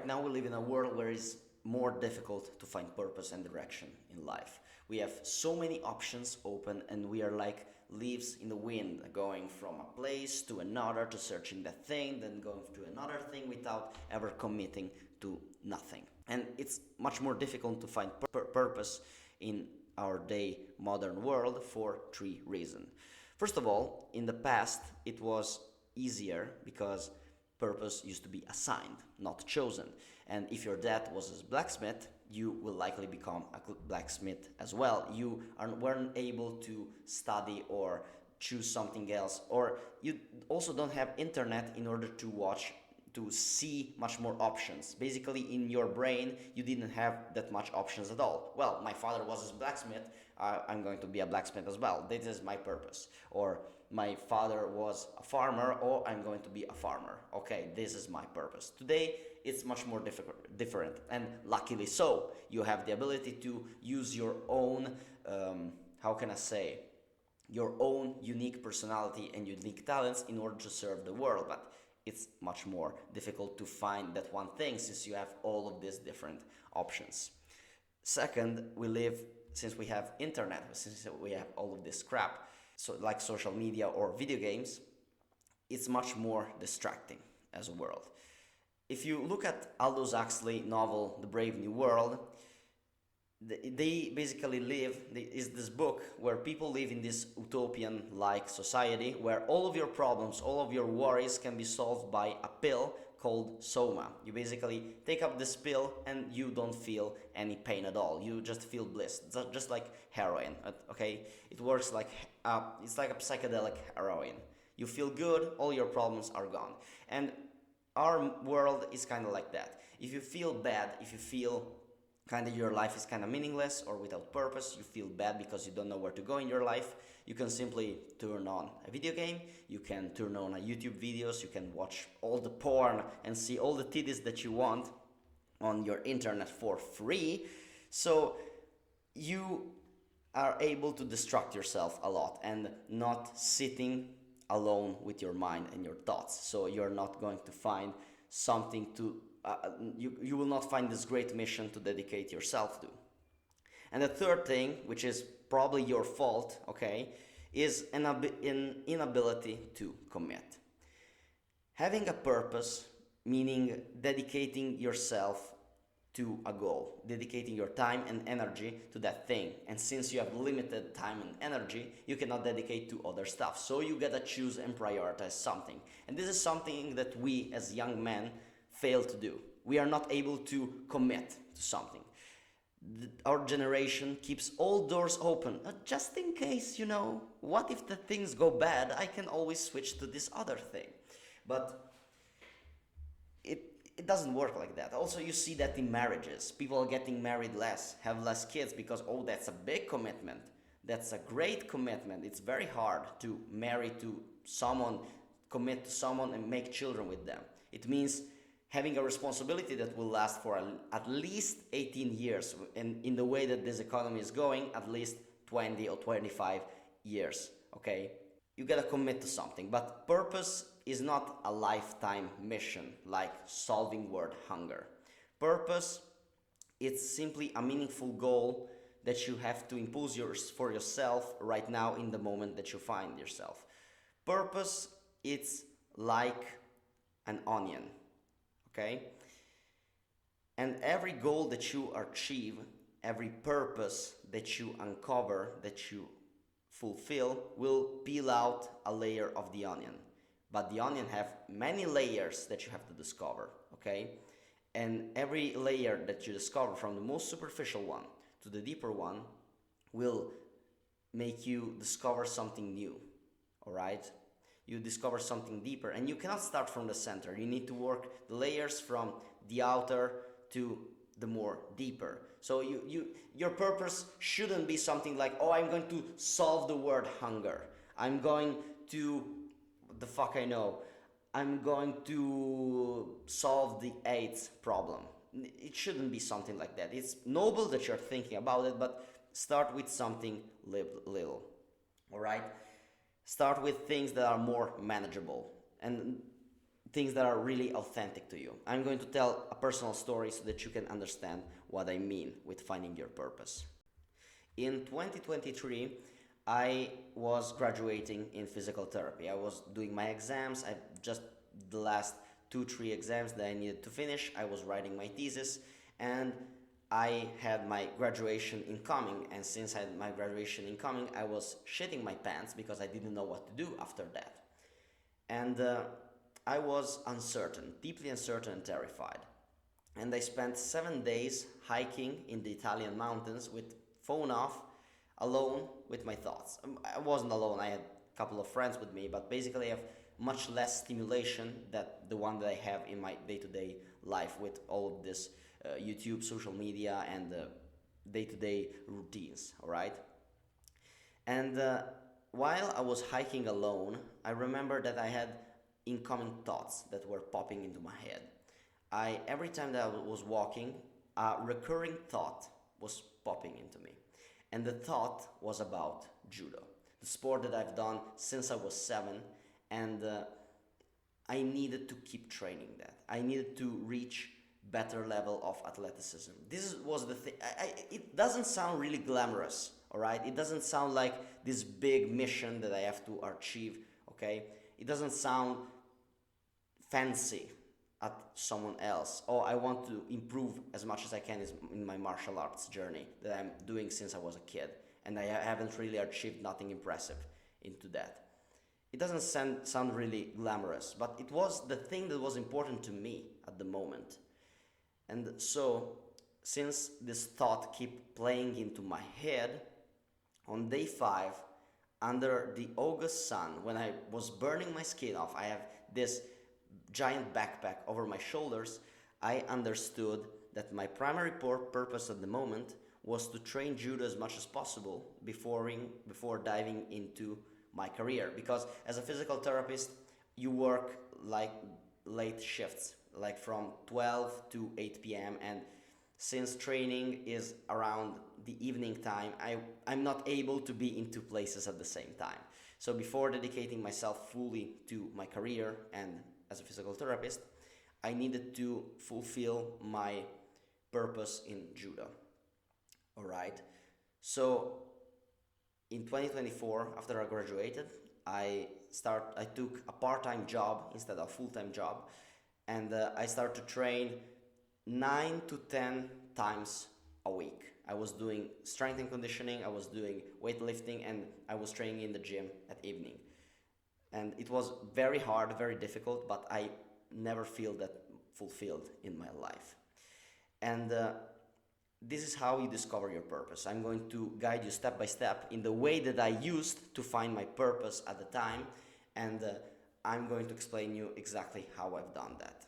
Right now, we live in a world where it's more difficult to find purpose and direction in life. We have so many options open, and we are like leaves in the wind, going from a place to another, to searching that thing, then going to another thing without ever committing to nothing. And it's much more difficult to find purpose in our day modern world for three reasons. First of all, in the past, it was easier because purpose used to be assigned, not chosen. And if your dad was a blacksmith, you will likely become a blacksmith as well. Weren't able to study or choose something else, or you also don't have internet in order to watch, to see much more options. Basically, in your brain, you didn't have that much options at all. Well, my father was a blacksmith, I'm going to be a blacksmith as well. This is my purpose. Or my father was a farmer, or I'm going to be a farmer. Okay, this is my purpose. Today, it's much more different, and luckily so. You have the ability to use your own, how can I say, your own unique personality and unique talents in order to serve the world. But it's much more difficult to find that one thing since you have all of these different options. Second, since we have internet, since we have all of this crap, so like social media or video games, it's much more distracting as a world. If you look at Aldous Huxley novel The Brave New World, they basically is this book where people live in this utopian-like society where all of your problems, all of your worries can be solved by a pill called Soma. You basically take up this pill and you don't feel any pain at all. You just feel bliss. It's just like heroin, okay? It works like, it's like a psychedelic heroin. You feel good, all your problems are gone. And our world is kind of like that. If you feel bad, if you feel kind of your life is kind of meaningless or without purpose, you feel bad because you don't know where to go in your life, you can simply turn on a video game, you can turn on a YouTube videos, you can watch all the porn and see all the titties that you want on your internet for free. So you are able to distract yourself a lot and not sitting alone with your mind and your thoughts. So you're not going to find something to you will not find this great mission to dedicate yourself to. And the third thing, which is probably your fault, okay, is an inability to commit. Having a purpose, meaning dedicating yourself to a goal, dedicating your time and energy to that thing. And since you have limited time and energy, you cannot dedicate to other stuff. So you gotta choose and prioritize something. And this is something that we as young men fail to do. We are not able to commit to something. Our generation keeps all doors open, just in case, what if the things go bad, I can always switch to this other thing. But it doesn't work like that. Also, you see that in marriages, people are getting married less, have less kids because, that's a big commitment. That's a great commitment. It's very hard to marry to someone, commit to someone and make children with them. It means having a responsibility that will last for at least 18 years, and in the way that this economy is going, at least 20 or 25 years, okay? You gotta commit to something, but purpose is not a lifetime mission, like solving world hunger. Purpose, it's simply a meaningful goal that you have to impose for yourself right now in the moment that you find yourself. Purpose, it's like an onion. Okay? And every goal that you achieve, every purpose that you uncover, that you fulfill, will peel out a layer of the onion. But the onion have many layers that you have to discover, okay? And every layer that you discover, from the most superficial one to the deeper one, will make you discover something new, all right? You discover something deeper, and you cannot start from the center. You need to work the layers from the outer to the more deeper. So your purpose shouldn't be something like, I'm going to solve the world hunger. I'm going to, what the fuck I know, I'm going to solve the AIDS problem. It shouldn't be something like that. It's noble that you're thinking about it, but start with something little, all right? Start with things that are more manageable. And things that are really authentic to you. I'm going to tell a personal story so that you can understand what I mean with finding your purpose. In 2023, I was graduating in physical therapy. I was doing my exams. I just the last 2 3 exams that I needed to finish. I was writing my thesis, and I had my graduation incoming. And since I had my graduation incoming, I was shitting my pants because I didn't know what to do after that. And I was uncertain, deeply uncertain and terrified. And I spent 7 days hiking in the Italian mountains with phone off, alone with my thoughts. I wasn't alone, I had a couple of friends with me, but basically I have much less stimulation than the one that I have in my day-to-day life with all of this YouTube, social media, and day-to-day routines, all right? And while I was hiking alone, I remember that I had incoming thoughts that were popping into my head. Every time that I was walking, a recurring thought was popping into me. And the thought was about judo, the sport that I've done since I was 7, and I needed to keep training that. I needed to reach better level of athleticism. This was the thing. It doesn't sound really glamorous, all right? It doesn't sound like this big mission that I have to achieve, okay? It doesn't sound fancy at someone else. Oh, I want to improve as much as I can in my martial arts journey that I'm doing since I was a kid, and I haven't really achieved nothing impressive into that. It doesn't sound really glamorous, but it was the thing that was important to me at the moment. And so, since this thought kept playing into my head, on day 5, under the August sun, when I was burning my skin off, I have this giant backpack over my shoulders, I understood that my primary purpose at the moment was to train judo as much as possible before diving into my career. Because as a physical therapist, you work like late shifts, like from 12 to 8 p.m. And since training is around the evening time, I'm not able to be in two places at the same time. So before dedicating myself fully to my career and as a physical therapist, I needed to fulfill my purpose in judo. All right. So in 2024, after I graduated, I took a part-time job instead of a full-time job, and I started to train 9 to 10 times a week. I was doing strength and conditioning, I was doing weightlifting, and I was training in the gym at evening. And it was very hard, very difficult, but I never feel that fulfilled in my life. And this is how you discover your purpose. I'm going to guide you step by step in the way that I used to find my purpose at the time, and I'm going to explain you exactly how I've done that.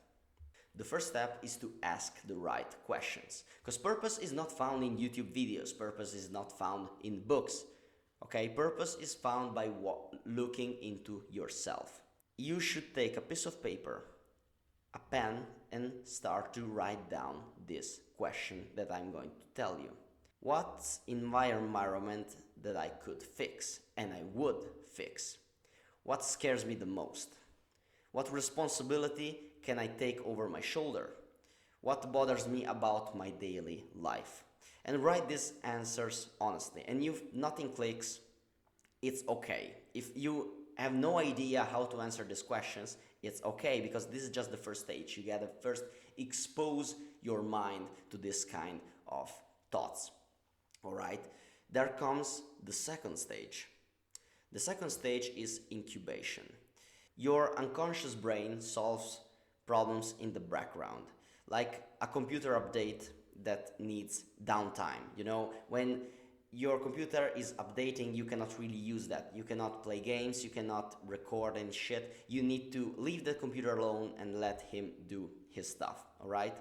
The first step is to ask the right questions, because purpose is not found in YouTube videos, purpose is not found in books. Okay, purpose is found by looking into yourself. You should take a piece of paper, a pen, and start to write down this question that I'm going to tell you. What's in my environment that I could fix and I would fix? What scares me the most? What responsibility can I take over my shoulder? What bothers me about my daily life? And write these answers honestly. And if nothing clicks, it's okay. If you have no idea how to answer these questions, it's okay, because this is just the first stage. You gotta first expose your mind to this kind of thoughts. All right? There comes the second stage. The second stage is incubation. Your unconscious brain solves problems in the background, like a computer update that needs downtime. You know, when your computer is updating, you cannot really use that. You cannot play games, you cannot record and shit. You need to leave the computer alone and let him do his stuff, all right?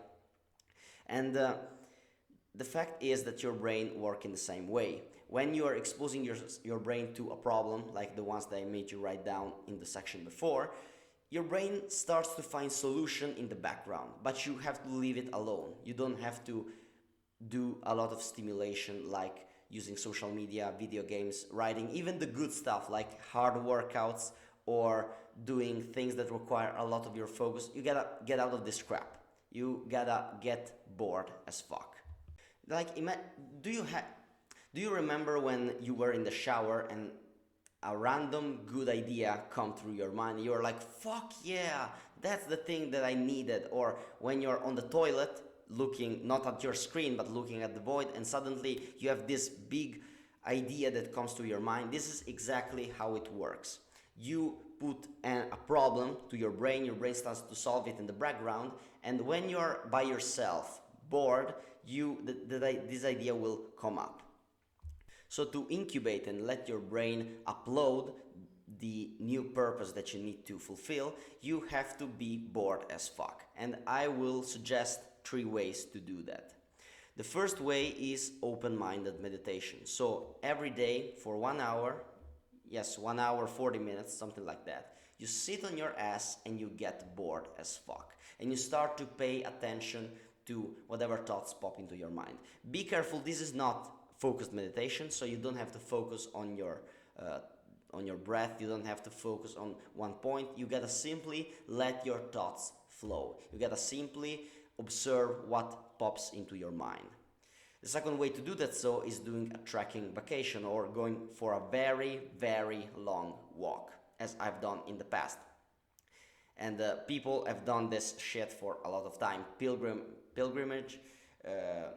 And the fact is that your brain works in the same way. When you are exposing your brain to a problem, like the ones that I made you write down in the section before, your brain starts to find solution in the background, but you have to leave it alone. You don't have to do a lot of stimulation like using social media, video games, writing, even the good stuff like hard workouts or doing things that require a lot of your focus, you gotta get out of this crap. You gotta get bored as fuck. Like, do you remember when you were in the shower and a random good idea come through your mind? You're like, fuck yeah, that's the thing that I needed. Or when you're on the toilet looking not at your screen but looking at the void, and suddenly you have this big idea that comes to your mind. This is exactly how it works. You put a problem to your brain starts to solve it in the background, and when you're by yourself, bored, this idea will come up. So to incubate and let your brain upload the new purpose that you need to fulfill, you have to be bored as fuck. And I will suggest 3 ways to do that. The first way is open-minded meditation. So every day for 1 hour, 1 hour, 40 minutes, something like that, you sit on your ass and you get bored as fuck. And you start to pay attention to whatever thoughts pop into your mind. Be careful, this is not focused meditation, so you don't have to focus on your breath, you don't have to focus on one point. You gotta simply let your thoughts flow. You gotta simply observe what pops into your mind. The second way to do that is doing a trekking vacation or going for a very, very long walk, as I've done in the past. And people have done this shit for a lot of time. Pilgrimage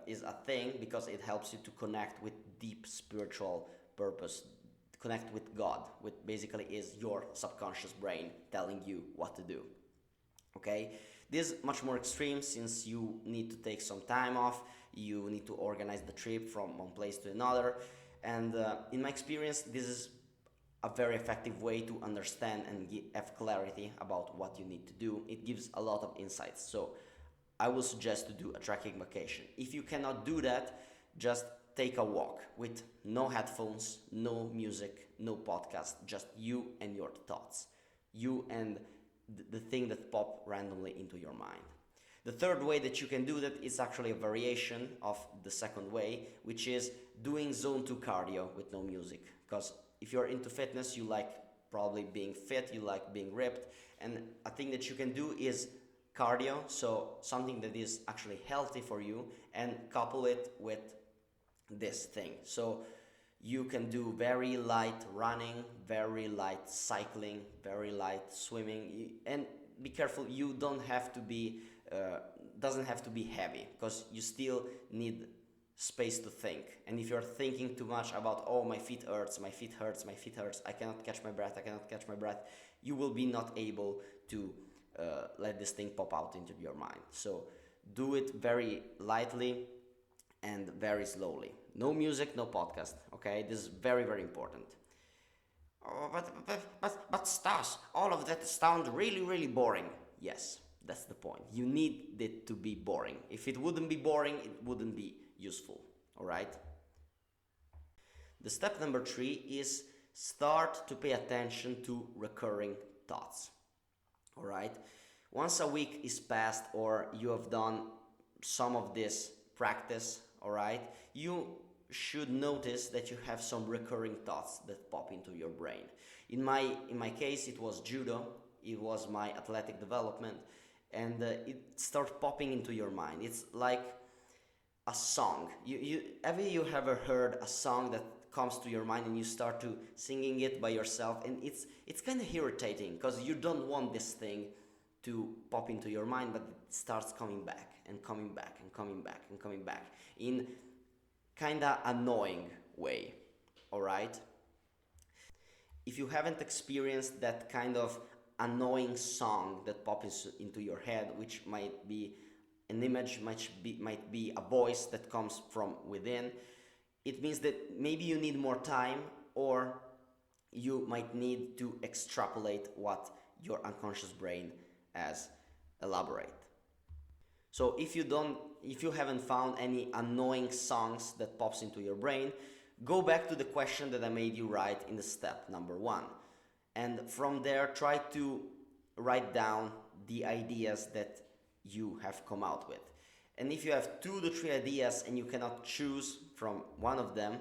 is a thing because it helps you to connect with deep spiritual purpose, connect with God, which basically is your subconscious brain telling you what to do. Okay? This is much more extreme since you need to take some time off, you need to organize the trip from one place to another, and in my experience this is a very effective way to understand and have clarity about what you need to do. It gives a lot of insights, so I will suggest to do a trekking vacation. If you cannot do that, just take a walk with no headphones, no music, no podcast, just you and your thoughts, you and the thing that pop randomly into your mind. The third way that you can do that is actually a variation of the second way, which is doing zone 2 cardio with no music. Because if you're into fitness, you like probably being fit, you like being ripped, and a thing that you can do is cardio, so something that is actually healthy for you, and couple it with this thing. So you can do very light running, very light cycling, very light swimming, and be careful, you don't have to be doesn't have to be heavy, because you still need space to think. And if you're thinking too much about, oh, my feet hurts, I cannot catch my breath, you will be not able to let this thing pop out into your mind. So do it very lightly and very slowly. No music, no podcast, okay? This is very, very important. Oh, but Stas, all of that sounds really, really boring. Yes, that's the point. You need it to be boring. If it wouldn't be boring, it wouldn't be useful, all right? The step number 3 is start to pay attention to recurring thoughts, all right? Once a week is passed or you have done some of this practice, all right, you should notice that you have some recurring thoughts that pop into your brain. In my case, it was judo, it was my athletic development, and it starts popping into your mind. It's like a song. Have you ever heard a song that comes to your mind and you start to singing it by yourself, and it's kind of irritating because you don't want this thing to pop into your mind, but it starts coming back and coming back and coming back and coming back in kind of annoying way, all right? If you haven't experienced that kind of annoying song that pops into your head, which might be an image, might be a voice that comes from within, it means that maybe you need more time, or you might need to extrapolate what your unconscious brain has elaborate. So if you haven't found any annoying songs that pops into your brain, go back to the question that I made you write in the step number 1. And from there, try to write down the ideas that you have come out with. And if you have 2 to 3 ideas and you cannot choose from one of them,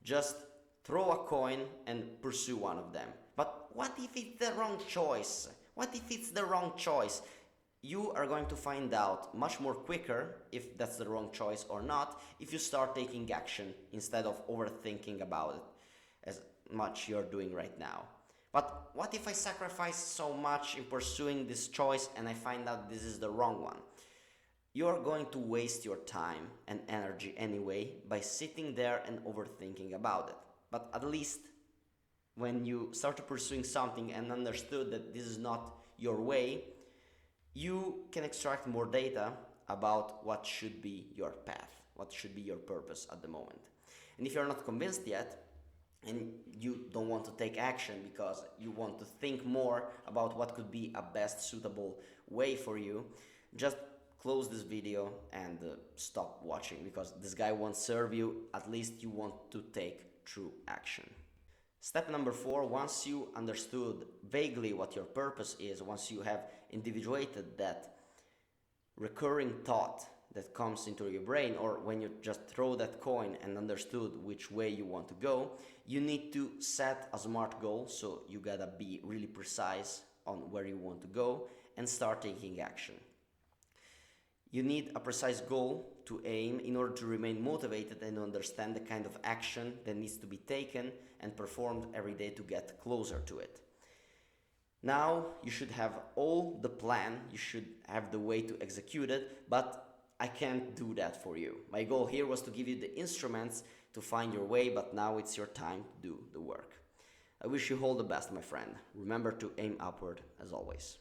just throw a coin and pursue one of them. But what if it's the wrong choice? What if it's the wrong choice? You are going to find out much more quicker if that's the wrong choice or not if you start taking action instead of overthinking about it as much you're doing right now. But what if I sacrifice so much in pursuing this choice and I find out this is the wrong one? You're going to waste your time and energy anyway by sitting there and overthinking about it. But at least when you started pursuing something and understood that this is not your way, you can extract more data about what should be your path, what should be your purpose at the moment. And if you're not convinced yet, and you don't want to take action because you want to think more about what could be a best suitable way for you, just close this video and stop watching, because this guy won't serve you. At least you want to take true action. Step number 4, once you understood vaguely what your purpose is, once you have individuated that recurring thought that comes into your brain, or when you just throw that coin and understood which way you want to go, you need to set a smart goal. So you gotta be really precise on where you want to go and start taking action. You need a precise goal to aim in order to remain motivated and understand the kind of action that needs to be taken and performed every day to get closer to it. Now you should have all the plan, you should have the way to execute it, but I can't do that for you. My goal here was to give you the instruments to find your way, but now it's your time to do the work. I wish you all the best, my friend. Remember to aim upward as always.